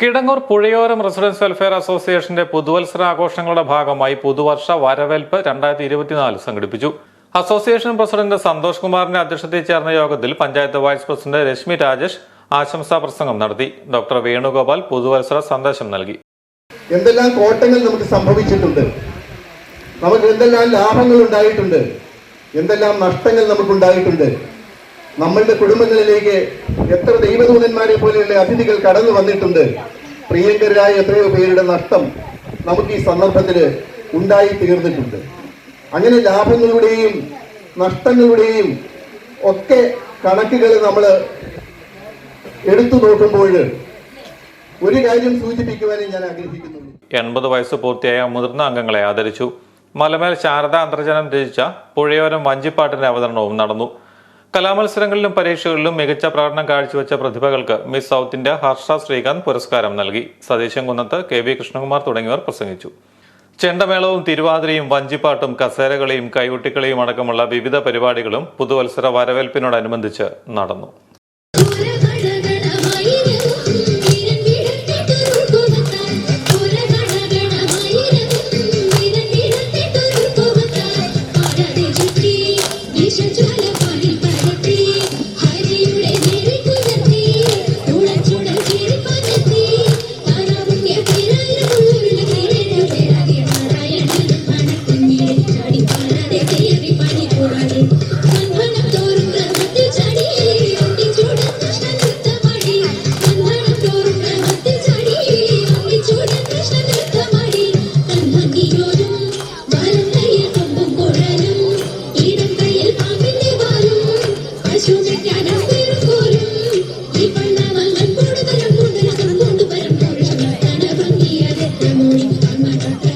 Kidangoor പുഴയോരം residence welfare അസോസിയേഷന്റെ പുതുവത്സര ആഘോഷങ്ങളുടെ ഭാഗമായി പുതുവർഷ വരവേൽപ്പ് 2024 സംഘടിപ്പിച്ചു. അസോസിയേഷൻ പ്രസിഡന്റ് സന്തോഷ് കുമാറിന്റെ അധ്യക്ഷതയിൽ ചേർന്ന യോഗത്തിൽ പഞ്ചായത്ത് വൈസ് പ്രസിഡന്റ് രശ്മി രാജേഷ് ആശംസാ പ്രസംഗം നടത്തി. ഡോക്ടർ വേണുഗോപാൽ പുതുവത്സര സന്ദേശം നൽകി. എന്തെല്ലാം കോട്ടങ്ങൾ നമുക്ക് സംഭവിച്ചിട്ടുണ്ട്, നമുക്ക് എന്തെല്ലാം ലാഭങ്ങൾ ഉണ്ടായിട്ടുണ്ട്, എന്തെല്ലാം നഷ്ടങ്ങൾ നമുക്കുണ്ടായിട്ടുണ്ട്. നമ്മളുടെ കുടുംബങ്ങളിലേക്ക് എത്ര ദൈവദൂതന്മാരെ പോലെയുള്ള അതിഥികൾ കടന്നു വന്നിട്ടുണ്ട്. പ്രിയങ്കരായ എത്രയോ പേരുടെ നഷ്ടം നമുക്ക് ഈ സന്ദർഭത്തിൽ ഉണ്ടായി തീർന്നിട്ടുണ്ട്. അങ്ങനെ ലാഭങ്ങളുടെയും നഷ്ടങ്ങളുടെയും ഒക്കെ കണക്കുകൾ നമ്മൾ എടുത്തു നോക്കുമ്പോൾ ഒരു കാര്യം സൂചിപ്പിക്കുവാനും ഞാൻ ആഗ്രഹിക്കുന്നു. 80 വയസ്സ് പൂർത്തിയായ മുതിർന്ന അംഗങ്ങളെ ആദരിച്ചു. മലമേൽ ശാരദ അന്തർജനം രചിച്ച പുഴയോരം വഞ്ചിപ്പാട്ടിന്റെ അവതരണവും നടന്നു. കലാമത്സരങ്ങളിലും പരീക്ഷകളിലും മികച്ച പ്രകടനം കാഴ്ചവെച്ച പ്രതിഭകൾക്ക് Miss South India Harsha Srikanth പുരസ്കാരം നൽകി. സതീശൻ കുന്നത്ത്, KV കൃഷ്ണകുമാർ തുടങ്ങിയവർ പ്രസംഗിച്ചു. ചെണ്ടമേളവും തിരുവാതിരയും വഞ്ചിപ്പാട്ടും കസേരകളെയും കൈകൊട്ടിക്കളിയും അടക്കമുള്ള വിവിധ പരിപാടികളും പുതുവത്സര വരവേൽപ്പിനോടനുബന്ധിച്ച് നടന്നു. Thank you.